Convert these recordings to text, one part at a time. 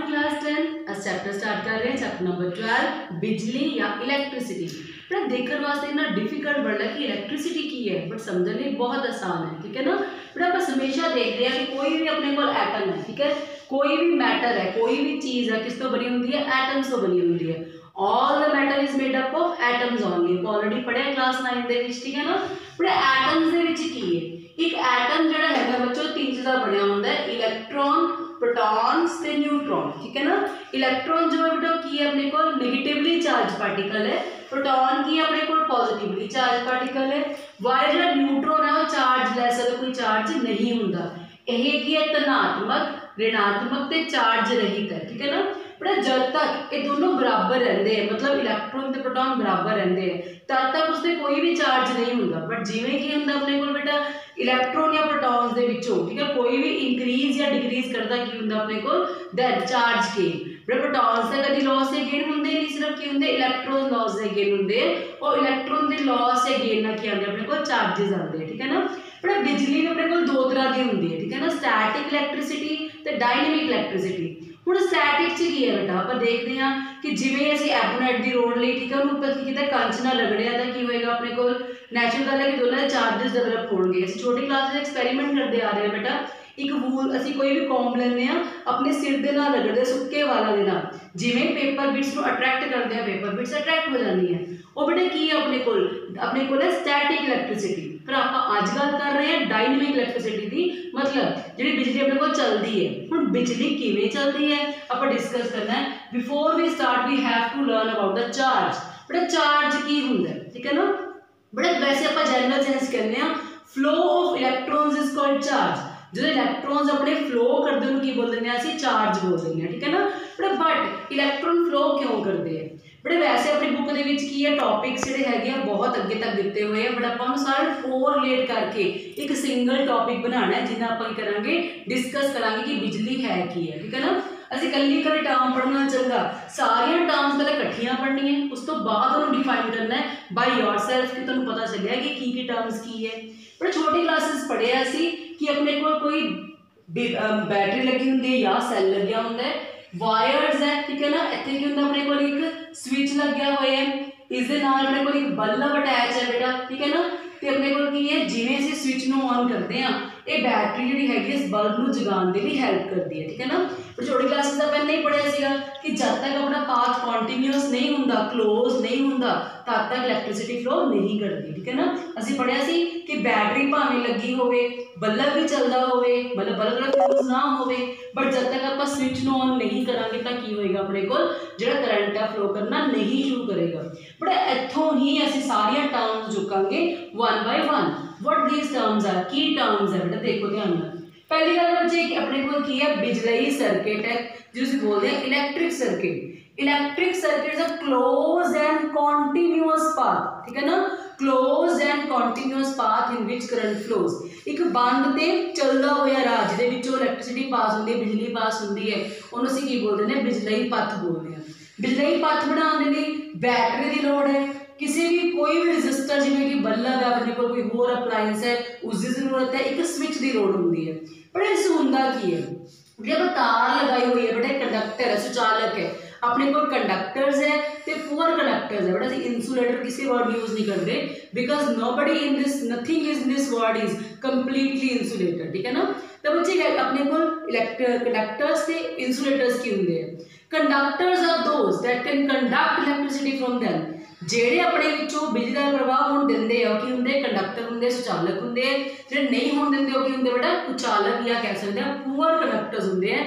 Morning class 10 अस chapter start कर रहे हैं चैप्टर नंबर 12 बिजली या इलैक्ट्रिसिटी। बड़ा देखने वास्ते इतना डिफिकल्ट बड़ा कि इलैक्ट्रिसिटी की है बट समझने बहुत आसान है, ठीक है ना। बड़ा बस हमेशा देखते हैं कि कोई भी अपने को एटम है, ठीक है, कोई भी मैटर है, कोई भी चीज़ है किस तो बनी होती है, एटम्स तो बनी होती है। All the matter is made up of atoms only. Already पढ़े क्लास 9 ਦੇ ਵਿੱਚ, ठीक है ना। बड़ा एटम्स ਦੇ ਵਿੱਚ ਕੀ है, एक एटम ਜਿਹੜਾ ਹੈਗਾ ਬੱਚੋ तीन चीज़ां ਬਣਿਆ ਹੁੰਦਾ है, इलैक्ट्रॉन, प्रोटॉन्स ते न्यूट्रॉन, ठीक है ना। इलैक्ट्रॉन जो है बेटा की है अपने को नेगेटिवली चार्ज पार्टिकल है, प्रोटॉन की अपने को पॉजिटिवली चार्ज पार्टिकल है, वाइल जो न्यूट्रॉन है वो चार्जलैस है, कोई चार्ज नहीं होता। यह की है धनात्मक, ऋणात्मक ते चार्ज रहित है, ठीक है ना। बड़ा जब तक ये दोनों बराबर रहते हैं, मतलब इलैक्ट्रॉन ते प्रोटॉन बराबर रहते हैं, तब तक उससे कोई भी चार्ज नहीं होता। बट जिवें की होंदा अपने को बेटा इलैक्ट्रॉन या प्रोटॉन्स दे विचों, ठीक है, कोई भी इंक्रीज या डिक्रीज करता की होंदा अपने को दैट चार्ज गेन। बड़े प्रोटॉन्स का कभी लॉस से गेन होंदे नहीं, सिर्फ की होंदे इलैक्ट्रॉन लॉस से गेन होंदे, और इलैक्ट्रॉन के लॉस से गेन ना की आते अपने को चार्जेस आते हैं, ठीक है ना। बड़ा बिजली भी अपने को दो तरह की होंगी है, ठीक है ना, स्टैटिक इलैक्ट्रिसिटी ते डायनेमिक इलैक्ट्रिसिटी। ਹੁਣ ਸਟੈਟਿਕ ਚ ਕੀ ਹੈ ਬੇਟਾ, ਆਪਾਂ ਦੇਖਦੇ ਹਾਂ ਕਿ ਜਿਵੇਂ ਅਸੀਂ ਐਬੋਨੈਟ ਦੀ ਰੋਡ ਲਈ, ਠੀਕ ਹੈ, ਉਹਨੂੰ ਉੱਪਰ ਕੀ ਕੀਤਾ, ਕੰਚ ਨਾਲ ਰਗੜਿਆ ਤਾਂ ਕੀ ਹੋਏਗਾ ਆਪਣੇ ਕੋਲ, ਨੈਚੁਰਲ ਗੱਲ ਹੈ ਕਿ ਦੋਨਾਂ ਦੇ ਚਾਰजेस ਡਿਵੈਲਪ ਹੋਣਗੇ। ਅਸੀਂ ਛੋਟੀ ਕਲਾਸ ਵਿੱਚ ਐਕਸਪੈਰੀਮੈਂਟ ਕਰਦੇ ਆ ਰਹੇ ਹਾਂ ਬੇਟਾ, एक वूल असी कोई भी कॉम्ब लेंगे अपने सिर के नाल रगड़ते सुक्के वाला के नाल, जिवें पेपर बिट्स को अट्रैक्ट करते हैं, पेपर बिट्स अट्रैक्ट हो जाती है। वो बेटे की है अपने को स्टैटिक इलैक्ट्रिसिटी। पर आप अज गल कर रहे हैं डायनेमिक इलैक्ट्रिसिटी की, मतलब जी बिजली अपने को चलती है। हुण बिजली किवें चलती है आप डिस्कस करना है। Before we start we have to learn about the charge. बड़ा चार्ज की हुंदा है, ठीक है ना। बड़ा वैसे आप जनरल सेंस कहते हैं flow of electrons is called charge. जो इलैक्ट्रॉन्स अपने फ्लो करते हैं की बोलते हैं असी चार्ज बोलते हैं, ठीक है ना। बट इलैक्ट्रॉन फ्लो क्यों करते हैं बड़े, वैसे अपनी बुक के टॉपिक्स जोड़े है बहुत अगे तक दिते हुए हैं, बट आप सारे कोरिलेट करके एक सिंगल टॉपिक बनाना है जिन्हें आप करेंगे डिस्कस करेंगे कि बिजली है की है, ठीक है ना। असं कल्ली कल टर्म पढ़ना चंगा, सारिया टर्म्स पहले कट्ठियां पढ़नी है, उस तो बाद उन्होंने डिफाइन करना है बाय योरसेल्फ कि तुहानूं पता चलिया कि टर्म्स की है। पर छोटी क्लासेस पढ़े असी कि अपने को कोई बैटरी लगी होंगी है या सैल लग्या होंगे, वायर्स है, ठीक है ना। इत्थे की होंदा अपने को एक स्विच लग्या हुआ है, इस दे नाल अपने को एक बल्ब अटैच है बेटा, ठीक है ना। तो अपने को की है जिवें असीं स्विच नूं ऑन करते हैं ये बैटरी जिहड़ी हैगी इस बल्ब नूं जगाउण दे लई हैल्प करती है, ठीक है ना। पर छोटी क्लासेस का पहले ही पढ़िया सीगा कि जब तक अपना पाथ कॉन्टीन्यूअस नहीं होंदा, क्लोज नहीं होंदा, तब तक इलैक्ट्रिसिटी फ्लो नहीं करती, ठीक है ना। असीं पढ़िया सी कि बैटरी भावें लगी होवे, बल्ब भी चलता होवे, मतलब बल्ब फ्यूज ना होवे, बट जब तक आप स्विच नूं ऑन नहीं करांगे तो की होएगा अपने को जिहड़ा करंट है फ्लो करना नहीं शुरू करेगा। बट इत्थों ही असीं सारियां टर्म्स चुकांगे one by one. What these terms are, की टर्म्स है बेटा, देखो ध्यान नाल। पहली गल बच्चे अपने को की है बिजलई सर्किट है, जिसे बोलते हैं electric circuit. Electric circuit is a close and continuous path, ठीक है ना, close and continuous path in which current flows. एक बंद ते चलदा होया राह जिहदे विचों इलैक्ट्रिसिटी पास होंदी है, बिजली पास होंदी है, उहनूं असीं की बोलते हैं बिजलई पथ बोलते हैं। बिजलई पथ बनाउण दे लई बैटरी की लोड़ है, किसी भी कोई भी रजिस्टर जिवें कि बल्ब है अपने को कोई होर अपलाइंस है उसकी जरूरत है, एक स्विच की लोड़ होंदी है। पर इस होंदा की है जब तार लगाई हुई है बेटा, कंडक्टर है, सुचालक है, अपने को कंडक्टर्स है तो पुअर कंडक्टर्स है बेटा। इंसुलेटर किसी वर्ड यूज नहीं करते because nobody in this, nothing is in this word is completely insulated, ठीक है ना। तो बच्चे अपने को कंडक्टर्स से इंसुलेटर्स की होंगे हैं। Conductors are those that can conduct electricity from them. ਜਿਹੜੇ ਆਪਣੇ ਵਿੱਚੋਂ ਬਿਜਲੀ ਦਾ ਪ੍ਰਵਾਹ ਹੋਣ ਦਿੰਦੇ ਆ ਕੀ ਹੁੰਦੇ, ਕੰਡਕਟਰ ਹੁੰਦੇ, ਸੁਚਾਲਕ ਹੁੰਦੇ ਆ। ਜਿਹੜੇ ਨਹੀਂ ਹੋਣ ਦਿੰਦੇ ਉਹ ਕੀ ਹੁੰਦੇ बेटा, कुचालक या कह सकते हैं पुअर कंडक्टर्स होंगे हैं।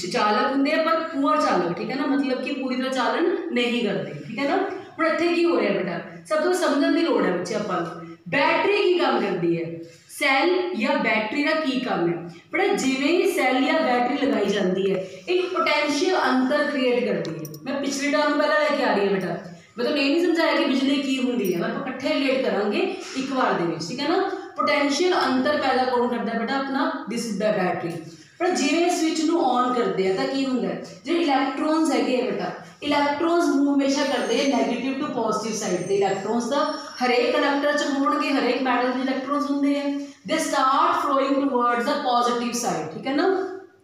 चालक होंगे पर पुअर चालक, ठीक है ना, मतलब कि पूरी तरह चालन नहीं करते, ठीक है ना। हुण इत्थे की हो रहा है बेटा, सब तो समझण दी लोड़ है बच्चे आपां नूं। बैटरी की काम करती है, सैल या बैटरी का की काम है बेटा। जिवें ही सैल या बैटरी लगाई जाती है एक पोटेंशियल अंतर क्रिएट करती है। मैं पिछले टर्म पहले लेके आ रही है बेटा, मतलब ये नहीं समझाया कि बिजली की होंगी है, आप इकट्ठे रिलेट करांगे एक बार दे विच, ठीक है ना। पोटेंशियल अंतर पैदा कौन करता है बेटा, अपना दिस इज द बैटरी। पर जिवें स्विच नूं ऑन करते हैं तो की होंदा है, जो इलैक्ट्रॉन्स है बेटा, इलैक्ट्रॉन्स मूव हमेशा करते हैं नैगेटिव टू पॉजिटिव साइड ते। इलैक्ट्रॉन्स का हरेक कंडक्टर च होणगे, हरेक मैटल में इलैक्ट्रॉन्स होंगे हैं, they start flowing towards the positive side, ठीक है ना।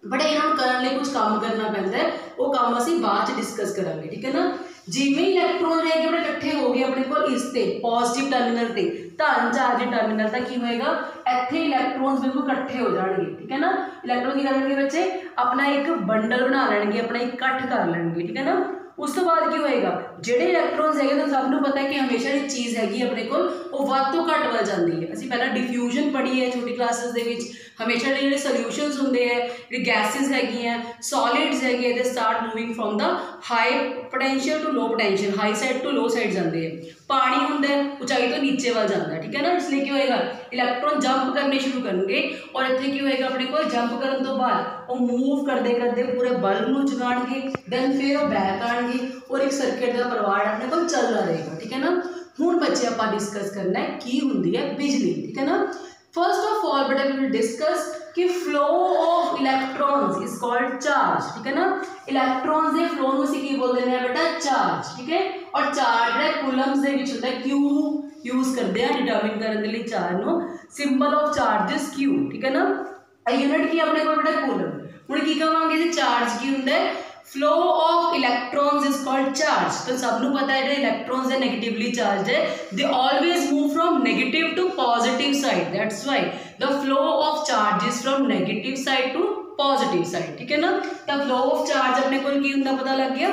बट इन्होंने करने लिए कुछ काम करना पैंदा है, वो काम असीं बाद च डिस्कस करांगे, ठीक है ना। जिवें इलैक्ट्रॉन है बड़े इकट्ठे हो गए अपने को इस ते पॉजिटिव टर्मिनल ते धन चार्ज टर्मिनल का की होएगा, इत्थे इलैक्ट्रॉन्स बिल्कुल इकट्ठे हो जाएंगे, ठीक है ना। इलैक्ट्रॉन की करेंगे बच्चे अपना एक बंडल बना लेंगे, अपना एक कट कर लेंगे, ठीक है ना। उस तो बाद की होएगा ਜਿਹੜੇ ਇਲੈਕਟ੍ਰੋਨਸ ਹੈਗੇ ਤਾਂ ਸਭ ਨੂੰ ਪਤਾ ਹੈ ਕਿ ਹਮੇਸ਼ਾ ਇਹ ਚੀਜ਼ ਹੈਗੀ ਆਪਣੇ ਕੋਲ ਉਹ ਵੱਧ ਤੋਂ ਘੱਟ ਵੱਲ ਜਾਂਦੀ ਹੈ। ਅਸੀਂ ਪਹਿਲਾਂ ਡਿਫਿਊਜ਼ਨ ਪੜ੍ਹੀ ਹੈ ਛੋਟੀ ਕਲਾਸਿਸ ਦੇ ਵਿੱਚ, ਹਮੇਸ਼ਾ ਜਿਹੜੇ ਸੋਲਿਊਸ਼ਨਸ ਹੁੰਦੇ ਹੈ, ਜਿਹੜੇ ਗੈਸਿਸ ਹੈਗੀਆਂ ਸੋਲਿਡਸ ਹੈਗੇ, they start moving from the high potential to low potential, high side to low side जाते हैं। पानी होंगे ऊंचाई तो नीचे वाल जाता है, ठीक है ना। इसलिए क्या होएगा इलैक्ट्रॉन जंप करने शुरू करेंगे और इतने की होएगा अपने को जंप करने तो बाद वो मूव करते करते पूरे बल्ब में जगाएंगे, दैन फिर वो बैक आएंगे और एक सर्किट का प्रवाह अपने को चलता रहेगा, ठीक है ना। हुण बच्चे आप डिस्कस करना है की हुंदी है बिजली, ठीक है ना। फर्स्ट ऑफ ऑल बेटा वी विल डिस्कस कि flow of electrons is called charge, ठीक है ना। इलैक्ट्रॉन्स के फ्लो में की बोलते हैं बेटा चार्ज, ठीक है। और चार्ज है कूलम्स दे विच होता है, क्यू यूज करते हैं डिटरमिन करने के लिए charge no, symbol of charge is Q, ठीक है ना। यूनिट की अपने को बेटा कूलम। हुण की कहांगे चार्ज की हुंदा है, flow of electrons is called charge. तो सबनों पता है इलैक्ट्रॉन्स है नेगेटिवली चार्ज है, they always move from negative to positive side, that's why the flow of charge is from negative side to positive side, ठीक है ना। तो फ्लो ऑफ चार्ज अपने को की हुंदा पता लग गया।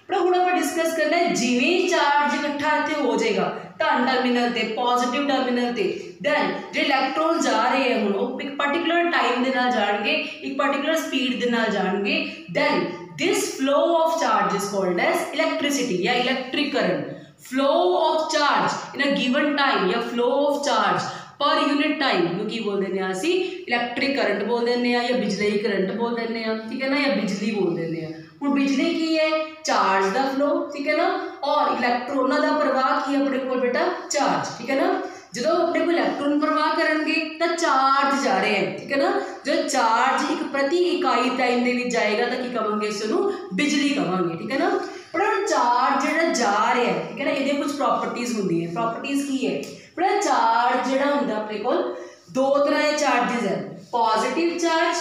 पर हुण आपां डिस्कस करना है जिवें चार्ज इकट्ठा इत्थे हो जाएगा धन टर्मिनल ते पॉजिटिव टर्मिनल ते, दैन जो इलैक्ट्रॉन जा रहे हैं हुण वो एक पर्टिकुलर टाइम दे नाल जाणगे, एक पर्टिकुलर स्पीड दे नाल जाणगे, then this flow of charge is called as electricity या electric current. Flow of charge in a given time या flow of charge per unit time की बोल देने असी इलैक्ट्रिक करंट बोल देने या बिजली करंट बोल देने, ठीक है ना, या बिजली बोल देने। हुण बिजली की है चार्ज का फ्लो, ठीक है ना, और इलैक्ट्रॉनों का प्रवाह की अपने को बेटा चार्ज, ठीक है ना। जो अपने को इलैक्ट्रॉन प्रवाह करेंगे तो चार्ज जा रहे हैं, ठीक है ना। जो चार्ज एक प्रति इकाई टाइम के जाएगा तो की कहेंगे इसनूं बिजली कहेंगे, ठीक है ना। पर चार्ज जो जा रहा है, ठीक है ना, ये कुछ प्रॉपर्टीज होंगी है। प्रॉपर्टीज की है पर चार्ज जो होंगे अपने को दो तरह के चार्जिज है, पॉजिटिव चार्ज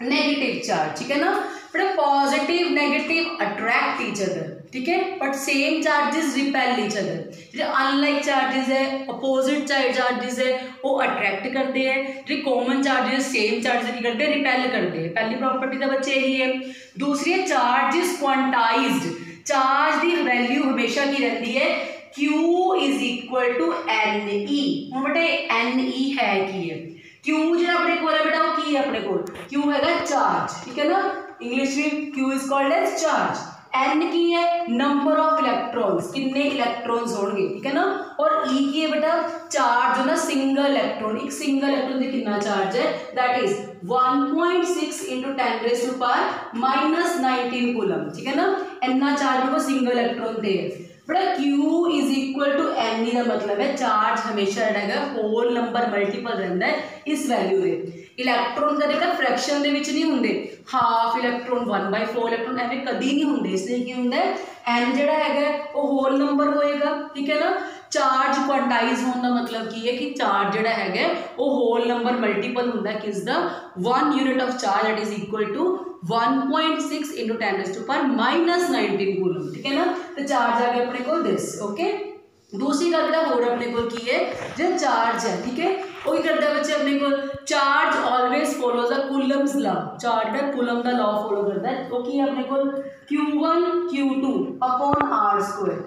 नेगेटिव चार्ज, ठीक है ना। But positive negative attract each other, ठीक है, but same charges repel each other. जो अनलाइक चार्जेस है अपोजिट चार्जेस है वो अट्रैक्ट करते हैं, जो कॉमन चार्जेस सेम चार्जेस की करते हैं रिपेल करते हैं। पहली प्रॉपर्टी तो बच्चे यही है। दूसरी है चार्ज इज क्वांटाइज्ड, चार्ज की वैल्यू हमेशा की रहती है Q is equal to n e. हम बेटे एन ई है की है Q जो अपने को है बेटा वो की है अपने को Q है चार्ज, ठीक है ना। इंग्लिश में Q is called as charge. N की है नंबर ऑफ इलेक्ट्रॉन्स, कितने इलेक्ट्रॉन्स होंगे, ठीक है ना। और ई की है बेटा चार्ज जो ना सिंगल इलेक्ट्रॉन, एक सिंगल इलेक्ट्रॉन से कितना चार्ज है, दैट इज 1.6 इंटू 10⁻⁻19 कूलम, ठीक है ना। इतना चार्ज को सिंगल इलेक्ट्रॉन दे बड़ा Q is equal to n का मतलब है चार्ज हमेशा जो होल नंबर मल्टीपल रहता है इस वैल्यू के। इलैक्ट्रॉन का देखा फ्रैक्शन के नहीं होंगे, हाफ इलैक्ट्रॉन 1/4 इलैक्ट्रॉन एवं कभी नहीं होंगे, इसलिए की होंगे एन जोड़ा है वो होल नंबर होएगा, ठीक है ना। चार्ज क्वांटाइज होने का मतलब की है कि चार्ज जोड़ा है वो होल नंबर मल्टीपल होंगे किसका 1 unit of charge that is equal to 1.6 into 10⁻⁻19 coulomb, ठीक है ना। तो चार्ज आ गया अपने को दिस, ओके। दूसरी गल बेटा होर अपने को की है जो चार्ज है, ठीक है, वो ही करता है बच्चे अपने को charge always follow the Coulomb's law. Charge का कूलम का लॉ फॉलो करता है, वो की है अपने को Q1 Q2 upon R square.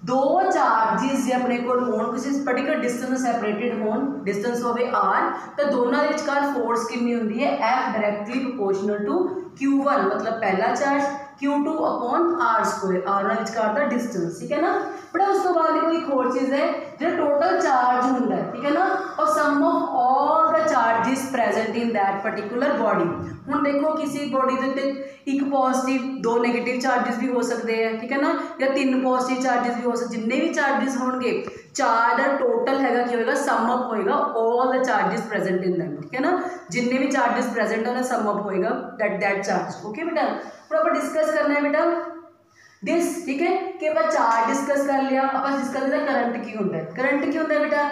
दो चार्जिस जो अपने को होन किसी पर्टिकुलर डिस्टेंस सैपरेटेड होन, डिस्टेंस होवे R, तो दोनों के विचकार फोर्स कितनी होंगी है F directly proportional to Q1 मतलब पहला charge, Q2 upon R square, R ना विचकार दा डिस्टेंस, ठीक है ना। बट उस तो बाद कोई एक और चीज़ है जो टोटल चार्ज होंगे, ठीक है ना, और sum of all the charges present in that particular body. हुण देखो किसी बॉडी के उत्ते एक पॉजिटिव दो नेगेटिव चार्जेस भी हो सकते हैं, ठीक है ना, या 3 पॉजिटिव चार्जेस भी हो सकते, जिन्ने भी चार्जेस होंगे चार्ज का टोटल है कि होगा सम अप होएगा all the charges present in them, ठीक है ना। जिन्ने भी चार्जेस प्रेजेंट है सम अप होएगा दैट चार्ज, ओके बेटा। तो आप डिस्कस करना है बेटा दिस, ठीक है, कि आप चार्ज डिस्कस कर लिया, आप डिस्कस करना करंट की होंगे। करंट की होंगे बेटा,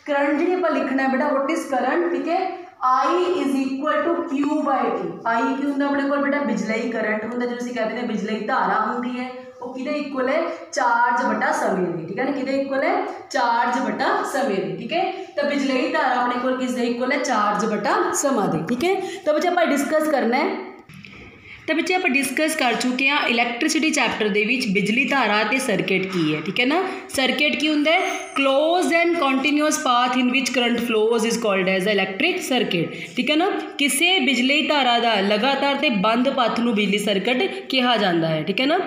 करंट जी आप लिखना है बेटा व्हाट इज करंट, ठीक है। I is equal to Q by T. I की होंगे अपने को बेटा बिजलई करंट होंगे, जो असीं कहते हैं बिजलई धारा होंगी है, वो किहदे इक्वल है चार्ज बटा समय दी, ठीक है ना, किहदे इक्वल है चार्ज बटा समय दी, ठीक है। तो बिजलई धारा अपने को किसदे इक्वल है चार्ज बटा समा दी, ठीक है। तो बच्चे आप डिस्कस करना है, तो बच्चे आप डिस्कस कर चुके हैं इलैक्ट्रिसिटी चैप्टर दे विच बिजली धारा ते सर्किट की है, ठीक है ना। सर्किट की होंगे close and continuous path in which current flows is called as the electric circuit, ठीक है ना। किसी बिजली धारा का लगातार ते बंद पथ नूं बिजली सर्किट कहा जाता है, ठीक है ना।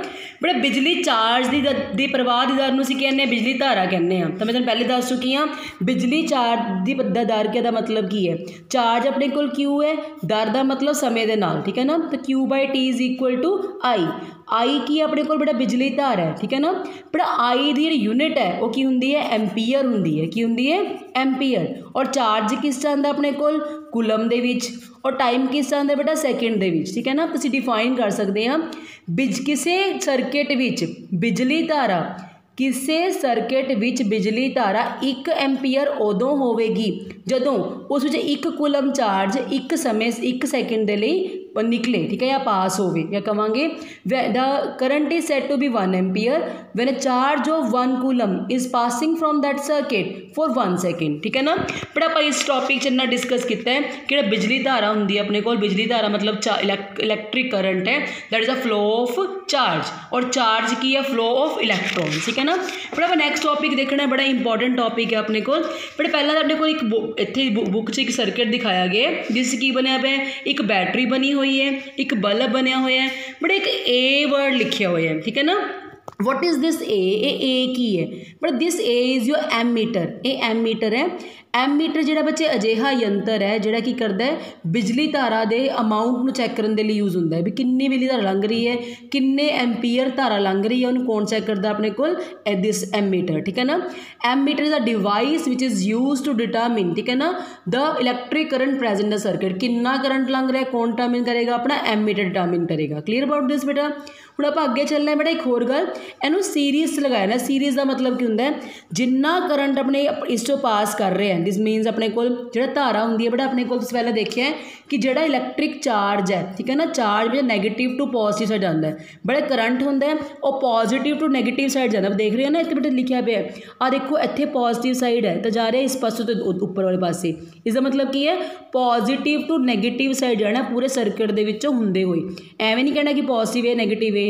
बड़े बिजली चार्ज की प्रवाह की दर नूं असीं कहने बिजली धारा कहने हैं। तो मैं तुहानूं पहले दस चुकी हाँ बिजली चार्ज की दर के मतलब की है, चार्ज अपने कोल क्यू है, दर का मतलब समय के नाल, ठीक है ना। तो Q by T is equal to I. I की अपने को बेटा बिजली धारा है, ठीक है ना। बेटा आई की यूनिट है वो की होंगी है एम्पीयर होंगी है, की होंगी है एम्पीयर। और चार्ज किस च आंदा अपने कोल कूलम दे विच, और टाइम किस च आंदा बेटा सैकेंड दे विच, ठीक है ना। तुसीं डिफाइन कर सकते हैं किसी सर्किट विच बिजली धारा, किसी सर्किट विच बिजली धारा 1 एम्पीयर उदों होवेगी जदों उस विच 1 कूलम चार्ज 1 समय 1 सैकेंड के लिए निकले, ठीक है, या पास होवे, या कहांगे the current is set to be 1 ampere when a charge of 1 coulomb is passing from that circuit for 1 second, ठीक है ना। बट आप इस टॉपिक च इन्ना डिस्कस किया है कि बिजली धारा होंगी अपने को, बिजली धारा मतलब इलैक्ट्रिक करंट है, that is a flow of charge, और चार्ज की है फ्लो ऑफ इलैक्ट्रॉन, ठीक है ना। बट आप नैक्सट टॉपिक देखना है, बड़ा इंपॉर्टेंट टॉपिक है अपने को। बट पहला अपने को एक इत्थे बुक च एक सर्किट दिखाया गया जिस की बनया पे एक बैटरी बनी हुई है, एक बल्ब बनया हुआ है, बट एक ए वर्ड लिखा हुआ है, ठीक है ना। वॉट इज़ दिस ए की है, but this A is your ammeter. ये एमीटर है। एमीटर जिहड़ा बच्चे अजिहा यंत्र है जिहड़ा की करता है बिजली धारा के अमाउंट में चैक करने के लिए यूज़ होंदा है, भी कितनी बिजली धारा लंघ रही है, किन्ने एम्पीयर धारा लंघ रही है, उन्होंने कौन चैक करता अपने को दिस एमीटर, ठीक है ना। Ammeter is a device which is use to determine, ठीक है ना, the electric current present the circuit, कितना करंट लंघ रहा है कौन डिटरमिन करेगा, अपना एमीटर डिटरमिन करेगा। क्लीयर अबाउट दिस बेटा। हुण आप अगे चलना है बेटा, एक होर गल इनू सीरीज़ लगाया ना, सीरीज़ का मतलब की होंदा है जिन्ना करंट अपने इस चो पास कर रहे हैं, दिस मीनस अपने को जो धारा होंगी है बेटा अपने को पहले देखिए कि जोड़ा इलैक्ट्रिक चार्ज है, ठीक है ना, चार्ज में नैगेटिव टू पॉजिटिव साइड जाता है, बड़ा करंट होंदा है और पॉजिटिव टू नैगेटिव साइड जाता है। देख रहे हो ना इतने बेटे लिखा पे है, आ देखो इतने पॉजिटिव साइड है तो जा रहा है इस पासों तो उपर वाले पासे, इसका मतलब की है पॉजिटिव टू नैगेटिव साइड जाना पूरे सर्किट के विचों हुंदे हुए, एवें नहीं कहना कि पॉजिटिव है नैगेटिव है,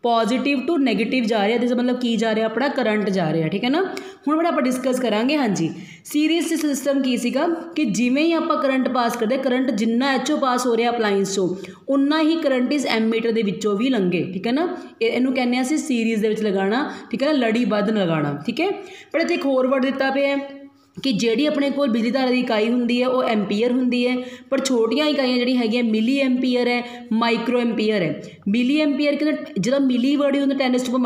पॉजिटिव टू नैगेटिव जा रहा है, जिसका मतलब की जा रहा है अपना करंट जा रहा है, ठीक है ना। हुण बड़ा आप डिस्कस करांगे। हाँ जी, सीरीज़ सिस्टम की सीगा कि जिमें ही आप करंट पास करते, करंट जिन्ना एचओ पास हो रहा अप्लायंस चो उन्ना ही करंट इस एमीटर के विचों भी लंघे, ठीक है ना। इनू कहने असीं सीरीज़ दे विच लगाना, ठीक है ना, लड़ीबद्ध लगाना, ठीक है। पर इत्थे एक होर वर्ड दिता पे है कि जिहड़ी अपने को बिजली धारा की इकाई होंदी है वो एम्पीयर होंदी है, पर छोटियां इकाइयां जिहड़ी हैगियां मिली एम्पीयर है, माइक्रो एम्पीयर है। मिली एम्पीयर के जो मिली वर्ड होंदा 10⁻³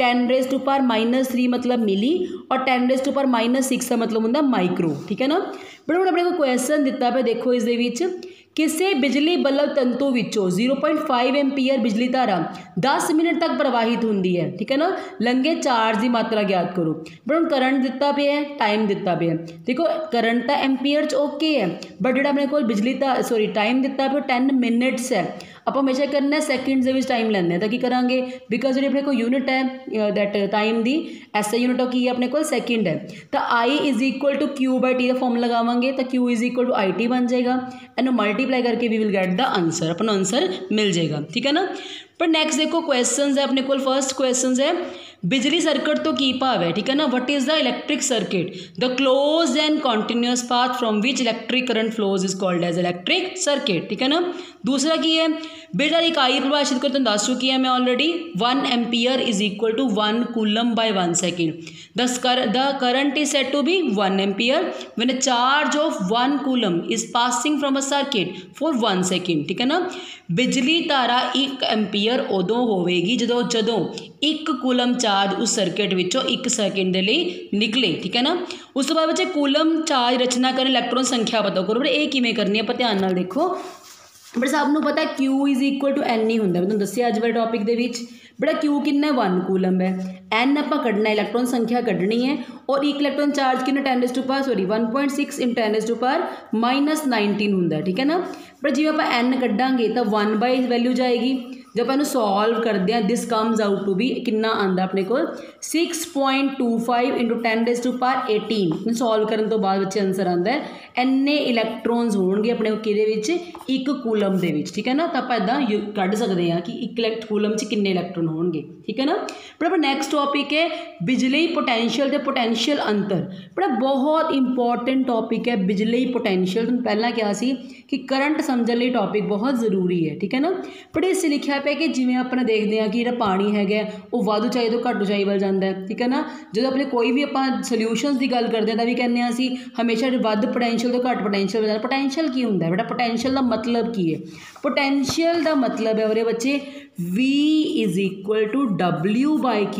10⁻³ मतलब मिली, और 10⁻⁻6 का मतलब होंदा माइक्रो, ठीक है ना। बट हुण अपने को क्वेश्चन दिता पे देखो इस दे विच किसी बिजली बल्ब तंतु विचों 0.5 एम्पीयर बिजली धारा 10 मिनट तक प्रवाहित होंदी है, ठीक है ना, लंघे चार्ज की मात्रा ज्ञात करो। बट हम करंट दिता पे है, टाइम दिता पे है, देखो करंट तो एम्पीयर च ओके है, बट जो अपने को बिजली का सॉरी टाइम दिता पे 10 मिनट्स है, आप हमेशा करना सैकेंड्स के टाइम लैंने तो की करांगे बिकॉज जी अपने को यूनिट है दैट टाइम की ऐसा यूनिट की है अपने को सैकेंड है, तो I is equal to Q by T का फॉर्म लगावांगे तो Q is equal to I T बन जाएगा, एनू मल्टीप्लाई करके we will get the answer, अपना आंसर मिल जाएगा, ठीक है ना। पर नैक्सट देखो क्वेश्चन है अपने को, फर्स्ट क्वेश्चन है बिजली सर्किट तो की भाव है, ठीक है ना, what is the electric circuit, the close and continuous path from which electric current flows is called as electric circuit, ठीक है ना। दूसरा की है बिजली इकाई परिभाषित कर दस चुकी है मैं already, 1 ampere is equal to 1 coulomb by 1 second, the current is set to be 1 ampere when a charge of 1 coulomb is passing from a circuit for 1 second, ठीक है ना। बिजली धारा 1 एम्पीयर उदों होगी जदों 1 कूलम चार्ज उस सर्किट विचों 1 सैकेंड के लिए निकले, ठीक है ना। उस तो बाद बच्चे कूलम चार्ज रचना करें इलैक्ट्रॉन संख्या पता करो, पर यह किवें करनी है आप ध्यान नाल देखो। बट सबनों पता है Q is equal to N ही होंगे, मैं तुहानूं दस्सिया अज वाले टॉपिक दे विच। बेटा Q कितना 1 कूलम है, N आपां कढ़ना इलैक्ट्रॉन संख्या कढ़नी है, और एक इलैक्ट्रॉन चार्ज कितना 1.6 × 10⁻⁻19 होंगे, ठीक है ना। बट जिवें आपां N कढ़ांगे तो 1 बाई वैल्यू जाएगी, जब आप सॉल्व करते हैं this comes out to be कितना आंदा अपने को 6.25 × 10⁻18। सॉल्व करने तो बाद बच्चे आंसर आता है इन्ने इलैक्ट्रॉन्स होणगे अपने किहदे विच एक कूलम दे विच, ठीक है ना। तो आप इदां कढ़ सकते हैं कि एक कूलम च किन्ने इलैक्ट्रॉन होणगे, ठीक है ना। बड़ा नैक्सट टॉपिक है बिजली पोटैंशियल ते पोटैंशियल अंतर। बड़ा बहुत इंपॉर्टेंट टॉपिक है बिजली पोटैंशियल। तुहानूं पहलां कहा सी कि करंट समझने लिए टॉपिक बहुत जरूरी है, ठीक है ना। बट इस लिखा पे कि जिवें अपना देखते हैं कि जो पानी है वो वाधू ऊंचाई तो घट ऊंचाई वाल जाता है, ठीक है ना। जो अपने कोई भी आप सल्यूशनस की गल करते हैं तो भी कहने असीं हमेशा वध पोटैंशियल तो घट पोटैंशियल वाल जाता। पोटैंशियल की होंदा है बेटा, पोटैंशियल का मतलब की है? पोटैंशियल का मतलब है उहदे बच्चे V is equal to W/Q।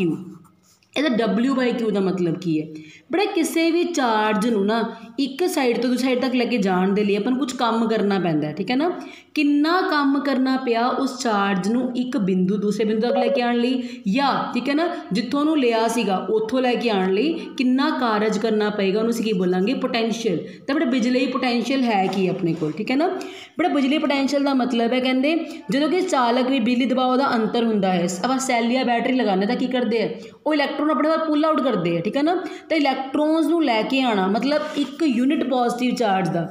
ਇਹਦਾ W/Q ਦਾ मतलब की है? बड़ा किसी भी चार्ज नूं ना एक साइड तो दूसरी साइड तक लेके जाने के लिए अपन कुछ काम करना पैंदा है, ठीक है ना। किन्ना काम करना पिया उस चार्ज नूं एक बिंदु दूसरे बिंदु तक लेके आने लई, या ठीक है ना जिथों नूं लिया सीगा उत्थों लेके आने लई किन्ना कारज करना पेगा, उन्होंने की बोलांगे पोटैंशियल। तो बड़ा बिजली पोटैंशियल है कि अपने को, ठीक है ना। बड़ा बिजली पोटैंशियल का मतलब है कहते जो कि चालक भी बिजली दबाव का अंतर होंदा है, आप सैल या बैटरी लगाने तो की करते हैं वो इलैक्ट्रॉन अपने वाल पुल आउट करते हैं, ठीक है ना। तो इलैक्ट्रॉन्स नूं लैके आना मतलब एक यूनिट पॉजिटिव चार्ज का,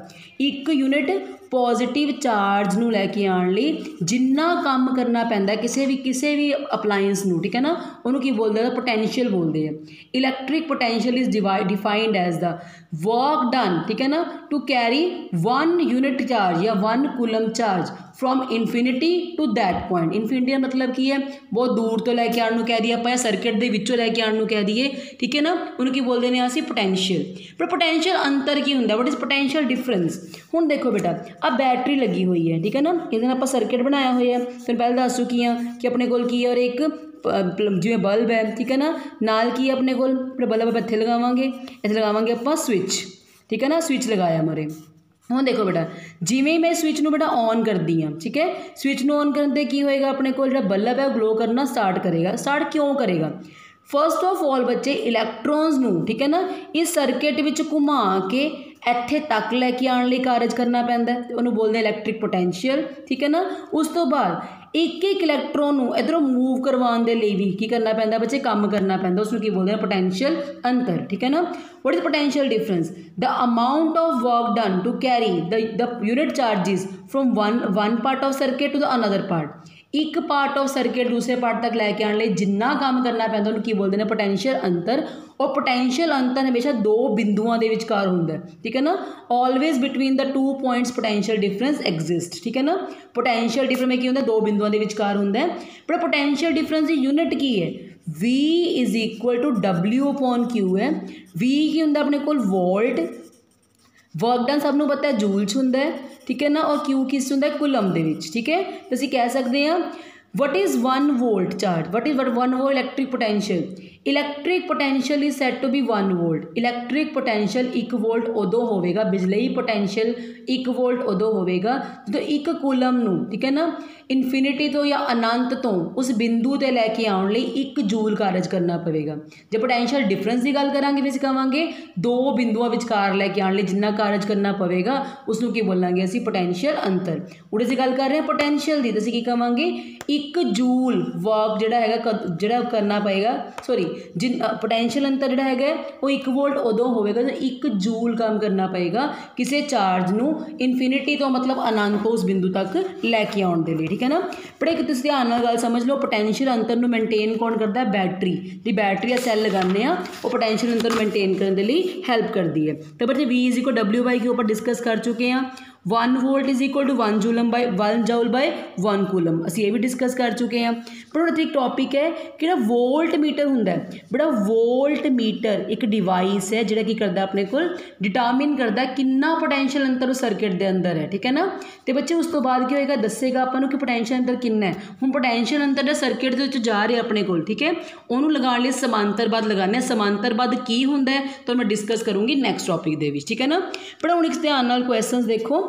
एक यूनिट पॉजिटिव चार्ज नूं लैके आने लई जिन्ना काम करना पैंदा किसी भी अपलायंस नूं, ठीक है ना, उन्होंने की बोलते हैं पोटैंशियल बोलते हैं। Electric potential is defined as the work done, ठीक है ना, टू कैरी 1 यूनिट चार्ज या 1 coulomb charge from infinity to that point. Infinity का मतलब की है बहुत दूर तो लैके आने कह दिए, आप सर्किट के विचों लैके आने कह दिए, ठीक है ना, उन्होंने की बोलते हैं असीं पोटैंशियल। पर पोटैंशियल अंतर की होंदा, वट इज़ पोटैंशियल डिफरेंस। हुण देखो बेटा अब बैटरी लगी हुई है, ठीक है ना, इहदे नाल आपां सर्किट बनाया हुआ है, फिर पहले दस चुकी हाँ कि अपने कोल की है और एक जिवें बल्ब है, ठीक है ना, नाल की अपने कोल बल्ब इत्थे लगावांगे आपां स्विच, ठीक है ना, स्विच लगाया मरे। हुण देखो बेटा जिवें मैं स्विच नूं बेटा ऑन करदी हाँ, ठीक है, स्विच नूं ऑन करन ते की होएगा अपने कोल जिहड़ा बल्ब है ग्लो करना स्टार्ट करेगा। स्टार्ट क्यों करेगा? फर्स्ट ऑफ ऑल बच्चे इलैक्ट्रॉन्स नूं, ठीक है ना, इस सर्किट विच घुमा के इत्थे तक लैके आने लई कारज करना पैंदा है, उन्होंने बोलते हैं इलैक्ट्रिक पोटैंशियल, ठीक है ना। उस तो बाद एक इलैक्ट्रॉन नूं इधरों मूव करवाउण दे लई भी की करना पैंदा बच्चे, काम करना पैंदा, उसनूं की बोलते हैं पोटैंशियल अंतर, ठीक है ना। What is potential difference? The amount of work done to carry the unit charges from one part of circuit to the another part. एक पार्ट ऑफ सर्किट दूसरे पार्ट तक लैके आने लई जिन्ना काम करना पैंदा उन्होंने की बोलते हैं पोटैंशियल अंतर। और पोटैंशियल अंतर हमेशा दो बिंदुओं के विचकार होंदा है, ठीक है ना। Always between the 2 points potential difference exist, ठीक है ना। पोटैंशियल डिफरेंस में की होंदा दो बिंदुओं के विचकार होंदा है। पर पोटैंशियल डिफरेंस की यूनिट की है? V is equal to W/Q है। V की होंदा अपने कोल वोल्ट, वर्क डन सबनों पता है जूल च होंदा है, ठीक है ना, और Q किस होंदा है कूलम दे विच, ठीक है। तो असीं कह सकते हैं what is 1 volt charge, what is 1 volt electric potential. Electric potential is set to be 1 volt. Electric potential 1 volt उदों होवेगा, बिजली पोटैंशियल 1 वोल्ट उदों होवेगा जो एक कूलम नूं, ठीक है ना, इनफिनिटी तो या अनंत तो उस बिंदु ते लैके आउण लई 1 जूल कारज करना पवेगा। जो पोटैंशियल डिफरेंस की गल करांगे फिर कहांगे दो बिंदुओं विचकार लैके आउण लई जिन्ना कारज करना पवेगा उसनूं की बोलांगे असीं पोटैंशियल अंतर। उहदे असीं गल कर रहे हैं पोटैंशियल दी, तो असीं की कहांगे 1 जूल वर्क जिहड़ा हैगा जिहड़ा करना पएगा, सॉरी जिन पोटैंशियल अंतर जिहड़ा हैगा वो 1 वोल्ट उदों होवेगा जो 1 जूल काम करना पएगा किसी चार्ज नूं इनफिनिटी तो मतलब अनंत उस बिंदु तक लैके आउण दे लई, ठीक है ना। पर एक तुसीं ध्यान नाल गल समझ लो पोटैंशियल अंतर नूं मेनटेन कौन करता है? बैटरी। जी बैटरी का सैल लगाने वो पोटैंशियल अंतर मेनटेन करने के लिए हेल्प करती है। तो बच्चे V इज इक्वल W/Q ऊपर डिस्कस कर चुके हैं। 1 volt is equal to 1 joule by 1 coulomb असीं ये भी डिस्कस कर चुके हैं। पर उन्हें एक टॉपिक है कि वोल्ट मीटर होंदा है। बड़ा वोल्ट मीटर एक डिवाइस है जिहड़ा की करदा अपने को डिटरमिन करदा किन्ना पोटैंशियल अंतर उस सर्किट के अंदर है, ठीक है ना। तो बच्चे उस तो बाद की होएगा दसेगा आपां कि पोटैंशियल अंतर किन्ना है। हुण पोटैंशियल अंतर जो सर्किट दे विच जा रहा अपने को, ठीक है, उन्होंने लगाने लिए समांतरबद्ध लगाने। समांतरबद्ध की होंदा है तो मैं डिस्कस करूँगी नैक्सट टॉपिक दे विच, ठीक है ना। पर हुण इस ध्यान नाल क्वेश्चन देखो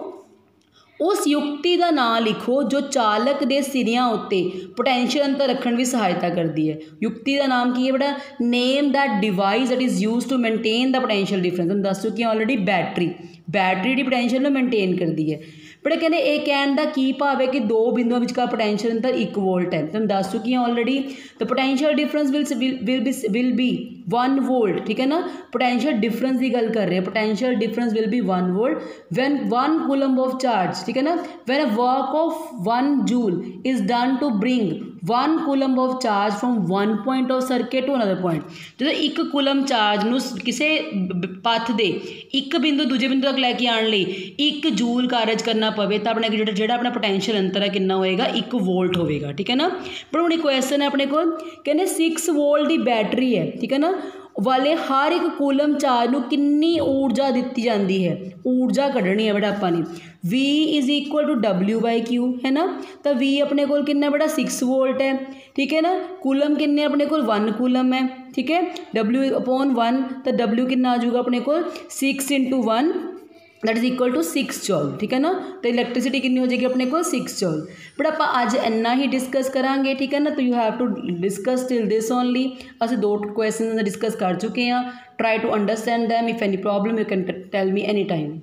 उस युक्ति का नाम लिखो जो चालक के सिरियां उत्ते पोटेंशियल अंतर रखने भी सहायता करती है। युक्ति का नाम की है बेटा, name that device that is use to maintain the potential difference. तुम दस चुकी ऑलरेडी बैटरी जी पोटेंशियल में मेनटेन करती है। बड़ा कहते ये कहने का की भाव है कि दो बिंदुओं विचकार पोटेंशियल अंतर 1 वोल्ट है। तुम दस चुकी ऑलरेडी। तो potential difference will be 1 volt, ठीक है ना। पोटेंशियल डिफरेंस की गल कर रहे हैं, potential difference will be 1 volt when 1 coulomb of charge, ठीक है ना, when a work of 1 joule is done to bring 1 coulomb of charge from 1 point of circuit to another point. जो 1 कूलम चार्ज नूं किसी पथ दे एक बिंदु दूजे बिंदु तक लैके आने लई 1 जूल कारज करना पवे तो अपने जो अपना पोटेंशियल अंतर है कितना होएगा, 1 वोल्ट होएगा, ठीक है ना। पर हुण क्वेश्चन है अपने को, कहने 6 वोल्ट की बैटरी है, ठीक है ना, वाले हर एक कूलम चार्ज नूं कितनी ऊर्जा दी जाती है, ऊर्जा कढ़नी है बेटा आपां ने। V is equal to W/Q है ना। तो V अपने को कितना बेटा 6 वोल्ट है, ठीक है ना। कूलम कितने अपने को 1 कूलम है, ठीक है। W/1 तो W कितना आ जाऊगा अपने को 6 × 1 that is equal to 6 joule, ठीक है ना। तो इलैक्ट्रिसिटी कितनी हो जाएगी अपने को 6 जूल। बट आप अज इन्ना ही डिस्कस करांगे, ठीक है ना। तो you have to discuss till this only. अस 2 क्वेश्चन डिस्कस कर चुके हैं। Try to understand them. If any problem you can tell me any time.